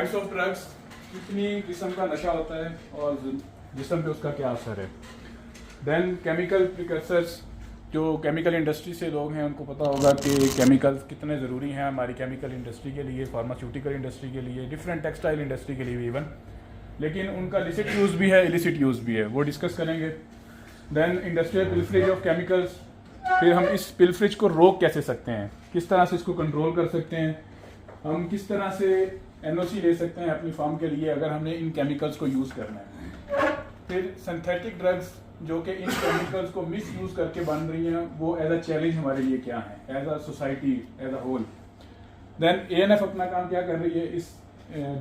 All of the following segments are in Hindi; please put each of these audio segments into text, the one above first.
टाइप्स ऑफ ड्रग्स, कितनी किस्म का नशा होता है और जिस्म पे उसका क्या असर है। देन केमिकल प्रिकर्सर्स, जो केमिकल इंडस्ट्री से लोग हैं उनको पता होगा कि केमिकल्स कितने ज़रूरी हैं हमारी केमिकल इंडस्ट्री के लिए, फार्मास्यूटिकल इंडस्ट्री के लिए, डिफरेंट टेक्सटाइल इंडस्ट्री के लिए भी इवन, लेकिन उनका लिसिट यूज़ भी है, इलिसिट यूज़ भी है, वो डिस्कस करेंगे। Then industrial pilferage of chemicals, फिर हम इस पिल्फरेज को रोक कैसे सकते हैं, किस तरह से इसको कंट्रोल कर सकते हैं, हम किस तरह से एनओसी ले सकते हैं अपनी फार्म के लिए अगर हमने इन केमिकल्स को यूज़ करना है। फिर सिंथेटिक ड्रग्स जो कि इन केमिकल्स को मिस यूज़ करके बन रही हैं, वो एज अ चैलेंज हमारे लिए क्या है as a society as a whole. Then ANF अपना काम क्या कर रही है इस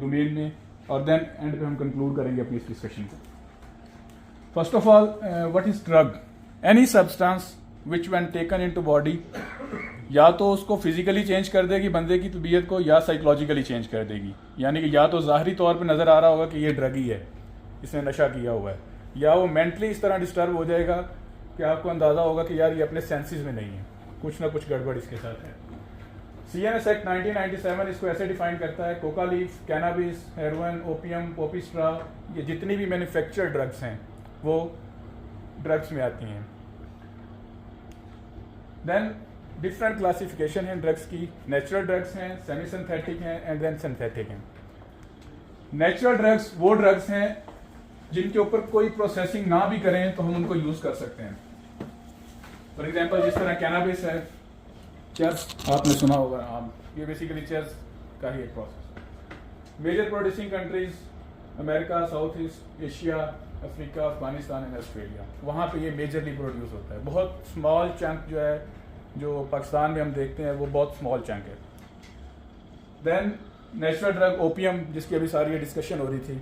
डोमेन में, और देन एंड पे हम कंक्लूड करेंगे अपनी इस डिस्कशन को। First of all, what is drug? Any substance which when taken into body या तो उसको फिजिकली चेंज कर देगी बंदे की तबीयत को, या साइकोलॉजिकली चेंज कर देगी। यानी कि या तो ज़ाहरी तौर पे नज़र आ रहा होगा कि ये ड्रग ही है, इसने नशा किया हुआ है, या वो मेंटली इस तरह डिस्टर्ब हो जाएगा कि आपको अंदाज़ा होगा कि यार ये अपने सेंसेस में नहीं है, कुछ ना कुछ गड़बड़ इसके साथ है। CNS एक्ट 1997 इसको ऐसे डिफाइन करता है, Coca leaf, cannabis, heroin, opium, Poppy straw, ये जितनी भी मैन्युफैक्चर्ड ड्रग्स हैं वो ड्रग्स में आती हैं। देन डिफरेंट क्लासिफिकेशन है ड्रग्स की, नेचुरल ड्रग्स हैं, सेमी सिंथेटिक हैं एंड देन सिंथेटिक हैं। नेचुरल ड्रग्स वो ड्रग्स हैं जिनके ऊपर कोई प्रोसेसिंग ना भी करें तो हम उनको यूज कर सकते हैं। फॉर एग्जांपल जिस तरह कैनाबिस है, चर्स आपने सुना होगा, ये बेसिकली चर्स का ही एक process. Major producing countries America, South East Asia, Africa, Afghanistan and Australia, वहाँ पे ये मेजरली प्रोड्यूस होता है। बहुत स्मॉल चंक जो है, जो पाकिस्तान में हम देखते हैं वो बहुत स्मॉल चंक है। देन नेचुरल ड्रग ओपियम, जिसकी अभी सारी डिस्कशन हो रही थी,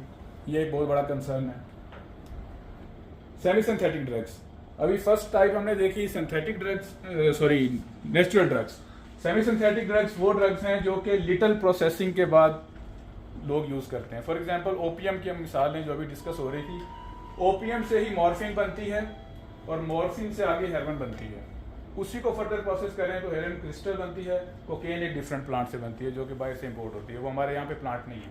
ये एक बहुत बड़ा कंसर्न है। सेमी सिंथेटिक ड्रग्स, अभी फर्स्ट टाइप हमने देखी synthetic drugs, natural drugs. Semi synthetic drugs वो ड्रग्स हैं जो कि लिटिल प्रोसेसिंग के बाद लोग यूज करते हैं। फॉर एग्जांपल ओपियम की हम मिसालें जो अभी डिस्कस हो रही थी, ओपियम से ही मॉर्फिन बनती है और मॉर्फिन से आगे हेरोइन बनती है। उसी को फर्दर प्रोसेस करें तो हेरोइन क्रिस्टल बनती है, कोकेन एक डिफरेंट प्लांट से बनती है जो कि बाहर से इंपोर्ट होती है, वो हमारे यहाँ पे प्लांट नहीं है।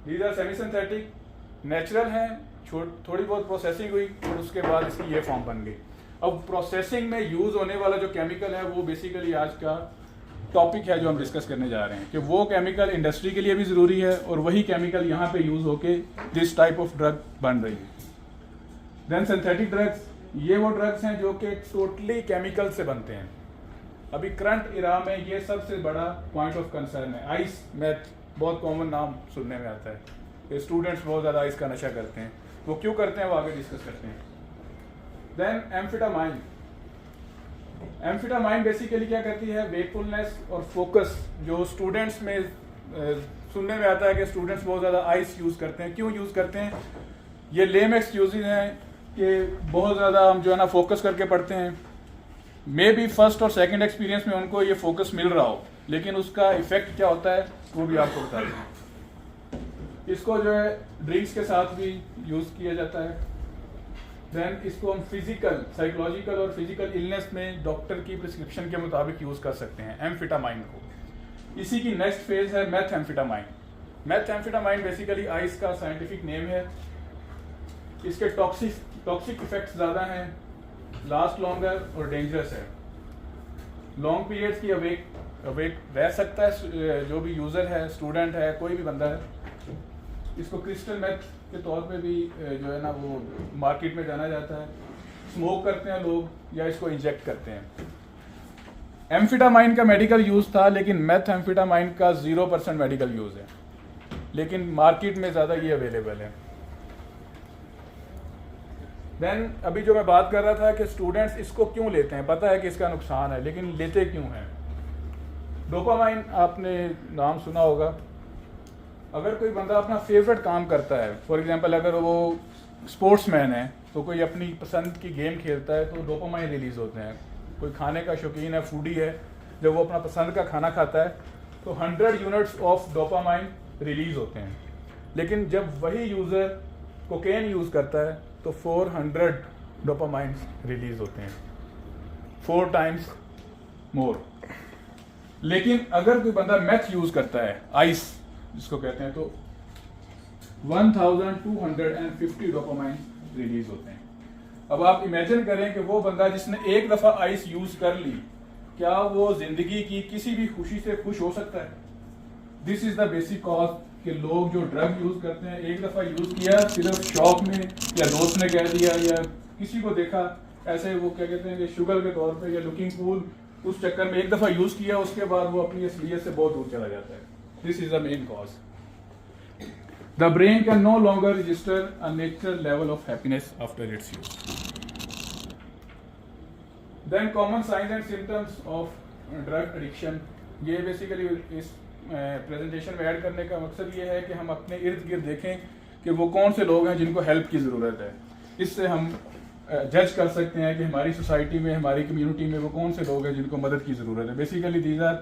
These are semi synthetic, natural हैं, थोड़ी बहुत प्रोसेसिंग हुई और उसके बाद इसकी ये फॉर्म बन गई। अब प्रोसेसिंग में यूज होने वाला जो केमिकल है वो बेसिकली आज का टॉपिक है जो हम डिस्कस करने जा रहे हैं, कि वो केमिकल इंडस्ट्री के लिए भी ज़रूरी है और वही केमिकल यहाँ पे यूज होके दिस टाइप ऑफ ड्रग बन रही है। देन सिंथेटिक ड्रग्स, ये वो ड्रग्स हैं जो कि टोटली केमिकल से बनते हैं। अभी करंट इरा में ये सबसे बड़ा पॉइंट ऑफ कंसर्न है। आइस मैथ बहुत कॉमन नाम सुनने में आता है, स्टूडेंट्स बहुत ज़्यादा आइस का नशा करते हैं, वो क्यों करते हैं वो आगे डिस्कस करते हैं। देन एम्फेटामाइन, एम्फेटामाइन बेसिकली क्या करती है, वेकफुलनेस और फोकस। जो स्टूडेंट्स में सुनने में आता है कि स्टूडेंट्स बहुत ज़्यादा आइस यूज़ करते हैं, क्यों यूज़ करते हैं, ये लेम एक्सक्यूजेज हैं कि बहुत ज़्यादा हम जो है ना फोकस करके पढ़ते हैं। मे बी फर्स्ट और सेकंड एक्सपीरियंस में उनको ये फोकस मिल रहा हो, लेकिन उसका इफेक्ट क्या होता है वो भी आपको बता दें। इसको जो है ड्रिंक्स के साथ भी यूज़ किया जाता है। देन इसको हम फिजिकल, साइकोलॉजिकल और फिजिकल इलनेस में डॉक्टर की प्रिस्क्रिप्शन के मुताबिक यूज़ कर सकते हैं एम्फेटामाइन को। इसी की नेक्स्ट फेज है मेथएम्फेटामाइन। मेथएम्फेटामाइन बेसिकली आइस का साइंटिफिक नेम है। इसके टॉक्सिक इफेक्ट्स ज़्यादा हैं, लास्ट लॉन्गर और डेंजरस है। लॉन्ग पीरियड्स की अवेक रह सकता है जो भी यूज़र है, स्टूडेंट है, कोई भी बंदा है। इसको क्रिस्टल मेथ के तौर पे भी जो है ना वो मार्केट में जाना जाता है। स्मोक करते हैं लोग या इसको इंजेक्ट करते हैं। एम्फेटामाइन का मेडिकल यूज़ था, लेकिन मेथएम्फेटामाइन का 0% मेडिकल यूज़ है, लेकिन मार्केट में ज़्यादा ये अवेलेबल है। देन अभी जो मैं बात कर रहा था कि स्टूडेंट्स इसको क्यों लेते हैं, पता है कि इसका नुकसान है, लेकिन लेते क्यों हैं। डोपामाइन आपने नाम सुना होगा। अगर कोई बंदा अपना फेवरेट काम करता है, फॉर एग्जांपल अगर वो स्पोर्ट्समैन है तो कोई अपनी पसंद की गेम खेलता है तो डोपामाइन रिलीज होते हैं। कोई खाने का शौकीन है, फूडी है, जब वो अपना पसंद का खाना खाता है तो 100 यूनिट्स ऑफ डोपामाइन रिलीज होते हैं। लेकिन जब वही यूज़र कोकेन यूज़ करता है तो 400 डोपामाइन रिलीज होते हैं, 4 टाइम्स मोर। लेकिन अगर कोई बंदा मैथ यूज़ करता है, आइस, जिसको कहते हैं, तो 1250 डोपामाइन रिलीज होते हैं। अब आप इमेजिन करें कि वो बंदा जिसने एक दफ़ा आइस यूज कर ली, क्या वो जिंदगी की किसी भी खुशी से खुश हो सकता है? This is the basic cause कि लोग जो ड्रग यूज करते हैं, एक दफ़ा यूज किया सिर्फ शौक में, या दोस्त ने कह दिया, या किसी को देखा ऐसे, वो क्या कहते हैं कि शुगर के तौर पे, या लुकिंग कूल, उस चक्कर में एक दफ़ा यूज किया, उसके बाद वो अपनी असलियत से बहुत दूर चला जाता है। This is the main cause. The brain can no longer register a natural level of happiness after its use. Then common signs and symptoms of drug addiction. ये बेसिकली इस प्रेजेंटेशन में ऐड करने का मकसद ये है कि हम अपने इर्द गिर्द देखें कि वो कौन से लोग हैं जिनको हेल्प की ज़रूरत है। इससे हम जज कर सकते हैं कि हमारी सोसाइटी में, हमारी कम्युनिटी में वो कौन से लोग हैं जिनको मदद की ज़रूरत है। बेसिकली दीज आर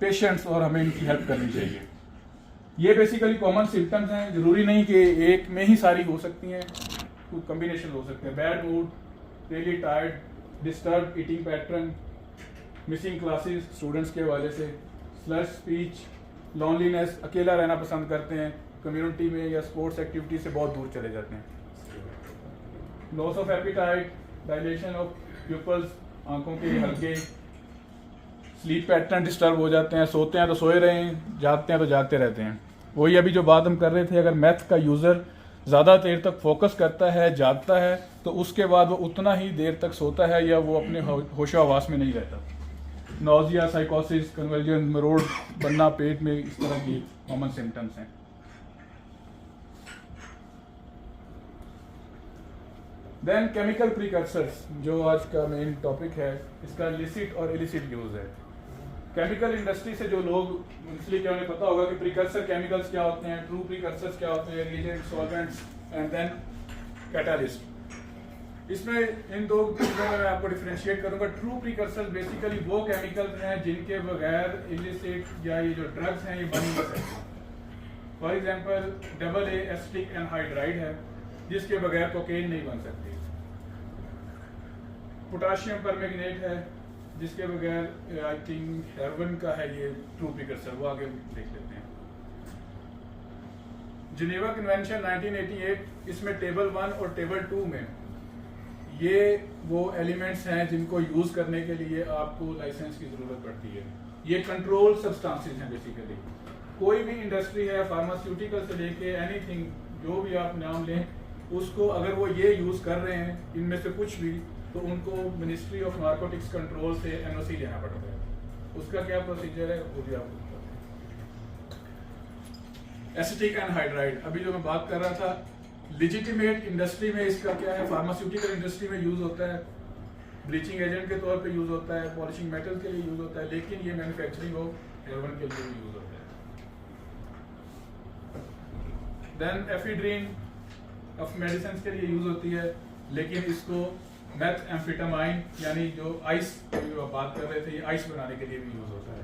पेशेंट्स और हमें इनकी हेल्प करनी चाहिए। ये बेसिकली कॉमन सिम्टम्स हैं, ज़रूरी नहीं कि एक में ही सारी हो सकती हैं, कुछ कम्बिनेशन हो सकते हैं। Bad mood, really tired, disturb eating pattern, missing classes students के हवाले से, स्लश स्पीच, लॉनलीनेस, अकेला रहना पसंद करते हैं, कम्युनिटी में या स्पोर्ट्स एक्टिविटी से बहुत दूर चले जाते हैं, loss of appetite, dilation of people's, आंखों के हल्के, स्लीप पैटर्न डिस्टर्ब हो जाते हैं, सोते हैं तो सोए रहे हैं, जागते हैं तो जागते रहते हैं। वही अभी जो बात हम कर रहे थे, अगर मैथ का यूज़र ज़्यादा देर तक फोकस करता है, जागता है, तो उसके बाद वो उतना ही देर तक सोता है या वो अपने होशो हवास में नहीं रहता। नौजिया, साइकोसिस, कन्वर्जन, मरोड़ बनना पेट में, इस तरह की कॉमन सिम्टम्स हैं। देन केमिकल प्रीकर्सर्स, जो आज का मेन टॉपिक है, इसका लिसिट और इलिसिट यूज़ है। केमिकल इंडस्ट्री से जो लोग, इसलिए क्या उन्हें पता होगा कि प्रीकर्सर केमिकल्स क्या होते हैं, ट्रू प्रीकर्सर्स क्या होते हैं, reagent, solvents and then catalyst. इसमें इन दो चीज़ों में मैं आपको डिफरेंशिएट करूंगा। ट्रू प्रीकर्सर्स बेसिकली वो केमिकल्स हैं जिनके बगैर इलिसिट या ये जो ड्रग्स हैं ये बन नहीं सकते। For example double A acetic anhydride है जिसके बगैर कोकेन नहीं बन सकती। पोटाशियम परमैंगनेट है जिसके बगैर आई थिंक हेरोइन का है ये ट्रू प्रीकर्सर, वो आगे देख लेते हैं। जिनेवा कन्वेंशन 1988, इसमें टेबल 1 और टेबल 2 में ये वो एलिमेंट्स हैं जिनको यूज करने के लिए आपको लाइसेंस की जरूरत पड़ती है। ये कंट्रोल सब्सटेंसेस हैं बेसिकली। कोई भी इंडस्ट्री है, फार्मास्यूटिकल से लेके एनीथिंग, जो भी आप नाम लें, उसको अगर वो ये यूज कर रहे हैं इनमें से कुछ भी, तो उनको मिनिस्ट्री ऑफ नारकोटिक्स कंट्रोल से एनओसी लेना पड़ता है। उसका क्या प्रोसीजर है वो भी आपको बताते हैं। एसिटिक एनहाइड्राइड, अभी जो मैं बात कर रहा था, लेजिटिमेट इंडस्ट्री में इसका क्या है, फार्मास्यूटिकल इंडस्ट्री में यूज होता है, ब्लीचिंग एजेंट के तौर पे यूज होता है, पॉलिशिंग मेटल के लिए यूज होता है, लेकिन ये मैन्युफैक्चरिंग ऑफ हेरोइन के लिए यूज होता है। देन एफिड्रीन ऑफ मेडिसिन के लिए यूज होती है, लेकिन इसको मेथ एम्फेटामाइन यानी जो आइस जो आप बात कर रहे थे, ये आइस बनाने के लिए भी यूज होता है।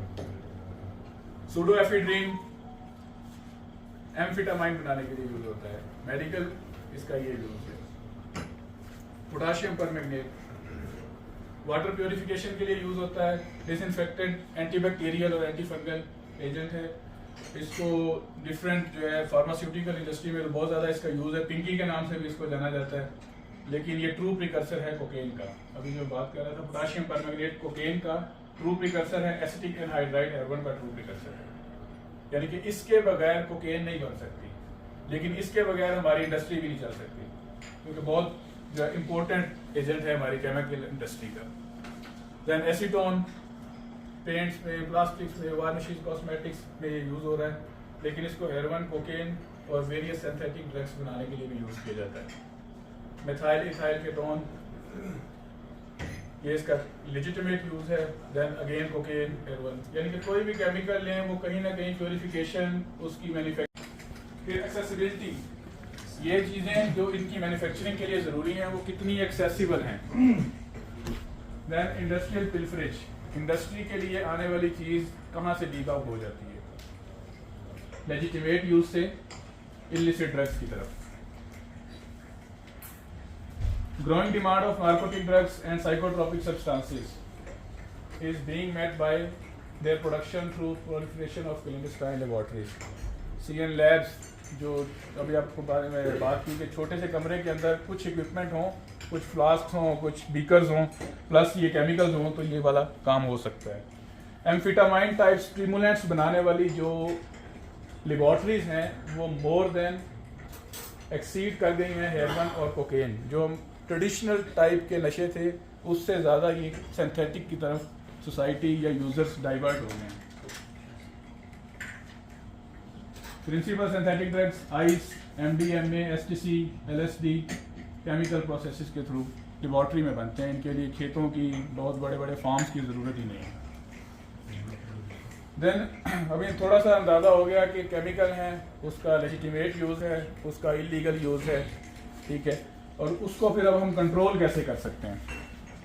सूडो एफिड्रीन एम्फेटामाइन बनाने के लिए यूज होता है, मेडिकल इसका ये यूज है। पोटाशियम परमैंगनेट वाटर प्योरिफिकेशन के लिए यूज होता है, डिसइंफेक्टेंट, एंटीबैक्टीरियल और एंटीफंगल एजेंट है। इसको डिफरेंट जो है फार्मास्यूटिकल इंडस्ट्री में बहुत ज़्यादा इसका यूज है, पिंकी के नाम से भी इसको जाना जाता है, लेकिन ये ट्रू प्रीकर्सर है कोकेन का। अभी जो बात कर रहा था पोटाशियम परमैंगनेट कोकेन का ट्रू प्रीकर्सर है, एसिटिक एनहाइड्राइड हेरोइन का ट्रू प्रीकर्सर है। यानी कि इसके बगैर कोकेन नहीं बन सकती, लेकिन इसके बगैर हमारी इंडस्ट्री भी नहीं चल सकती, क्योंकि बहुत जो इम्पोर्टेंट एजेंट है हमारी केमिकल इंडस्ट्री का। देन एसीटोन पेंट्स में, प्लास्टिक्स में, वार्निशेस, कॉस्मेटिक्स में ये यूज हो रहा है, लेकिन इसको हेरोइन, कोकेन और वेरियस सिंथेटिक ड्रग्स बनाने के लिए भी यूज किया जाता है। मिथाइल इथाइल केटोन, ये इसका लेजिटिमेट यूज है। देन अगेन कोकेन, हेरोइन, यानी कि कोई भी केमिकल लें वो कहीं ना कहीं प्योरिफिकेशन, उसकी मैन्युफैक्चरिंग, फिर एक्सेसिबिलिटी, ये चीज़ें जो इनकी मैन्युफैक्चरिंग के लिए ज़रूरी हैं वो कितनी एक्सेसिबल हैं। देन इंडस्ट्रियल पिल्फरेज, इंडस्ट्री के लिए आने वाली चीज़ कहाँ से लीक आउट हो जाती है, लेजिटिमेट यूज से इलिसिट ड्रग्स की तरफ। Growing demand of narcotic drugs and psychotropic substances is being met by their production through proliferation of clandestine laboratories. CN labs जो अभी आपको बारे में बात की कि छोटे से कमरे के अंदर कुछ इक्विपमेंट हों, कुछ फ्लास्क हों, कुछ बीकर्स हों, प्लस ये केमिकल्स हों, तो ये वाला काम हो सकता है। एम्फिटामाइन टाइप स्टिमुलेंट्स बनाने वाली जो लेबॉर्ट्रीज हैं वो मोर देन एक्सीड कर गई हैं हेरोइन और कोकेन। जो हम ट्रेडिशनल टाइप के नशे थे उससे ज़्यादा ये सिंथेटिक की तरफ सोसाइटी या यूज़र्स डाइवर्ट हो गए हैं। Principal synthetic drugs ice, MDMA, STC, LSD chemical processes के थ्रू लेबॉर्ट्री में बनते हैं। इनके लिए खेतों की बहुत बड़े बड़े फार्म्स की ज़रूरत ही नहीं है। देन अभी थोड़ा सा अंदाज़ा हो गया कि केमिकल हैं, उसका लेजिटिमेट यूज़ है, उसका इलीगल यूज़ है, ठीक है, और उसको फिर अब हम कंट्रोल कैसे कर सकते हैं।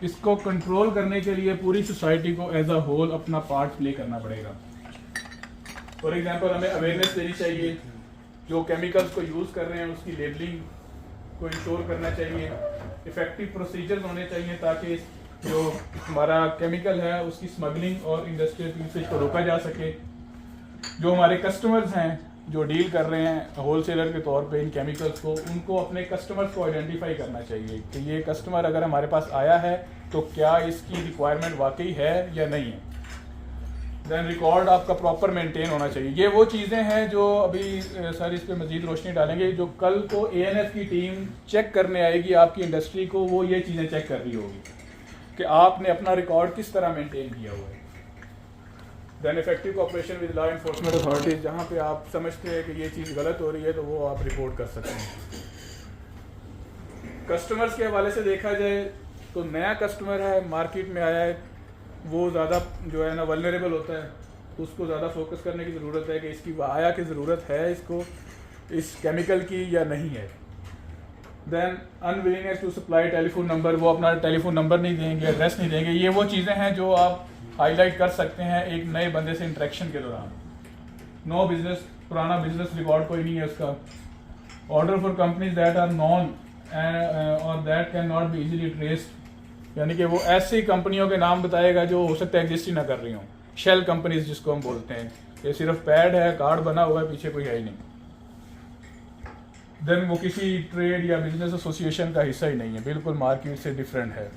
इसको कंट्रोल करने के लिए पूरी सोसाइटी को एज अ होल अपना पार्ट प्ले करना पड़ेगा। फॉर एग्जांपल हमें अवेयरनेस देनी चाहिए, जो केमिकल्स को यूज़ कर रहे हैं उसकी लेबलिंग को इंश्योर करना चाहिए, इफ़ेक्टिव प्रोसीजर्स होने चाहिए ताकि जो हमारा केमिकल है उसकी स्मगलिंग और इंडस्ट्रियल यूसेज को रोका जा सके। जो हमारे कस्टमर्स हैं जो डील कर रहे हैं होलसेलर के तौर पे इन केमिकल्स को, उनको अपने कस्टमर्स को आइडेंटिफाई करना चाहिए कि ये कस्टमर अगर हमारे पास आया है तो क्या इसकी रिक्वायरमेंट वाकई है या नहीं है। देन रिकॉर्ड आपका प्रॉपर मेंटेन होना चाहिए। ये वो चीज़ें हैं जो अभी सर इस पर मज़ीद रोशनी डालेंगे। जो कल को ANF की टीम चेक करने आएगी आपकी इंडस्ट्री को, वो ये चीज़ें चेक कर रही होगी कि आपने अपना रिकॉर्ड किस तरह मेंटेन किया हुआ है। Then effective cooperation with law enforcement authorities, जहाँ पे आप समझते हैं कि ये चीज़ गलत हो रही है तो वो आप रिपोर्ट कर सकते हैं। कस्टमर्स के हवाले से देखा जाए तो नया कस्टमर है, मार्केट में आया है, वो ज़्यादा जो है ना वल्नरेबल होता है, उसको ज़्यादा फोकस करने की ज़रूरत है कि इसकी आया की ज़रूरत है इसको इस केमिकल की या नहीं है। Then unwillingness to supply telephone number, वो अपना टेलीफोन नंबर नहीं देंगे, एड्रेस नहीं देंगे। ये वो चीज़ें हैं जो आप हाईलाइट कर सकते हैं एक नए बंदे से इंटरेक्शन के दौरान। नो बिजनेस, पुराना बिजनेस रिकॉर्ड कोई नहीं है उसका। Order for companies that are known और that can not be easily traced, यानी कि वो ऐसी कंपनियों के नाम बताएगा जो हो सकता है एग्जिस्ट ही ना कर रही हों। शेल कंपनीज जिसको हम बोलते हैं, ये सिर्फ पैड है, कार्ड बना हुआ है, पीछे कोई है ही नहीं। देन वो किसी ट्रेड या बिजनेस एसोसिएशन का हिस्सा ही नहीं है, बिल्कुल मार्केट से डिफरेंट है।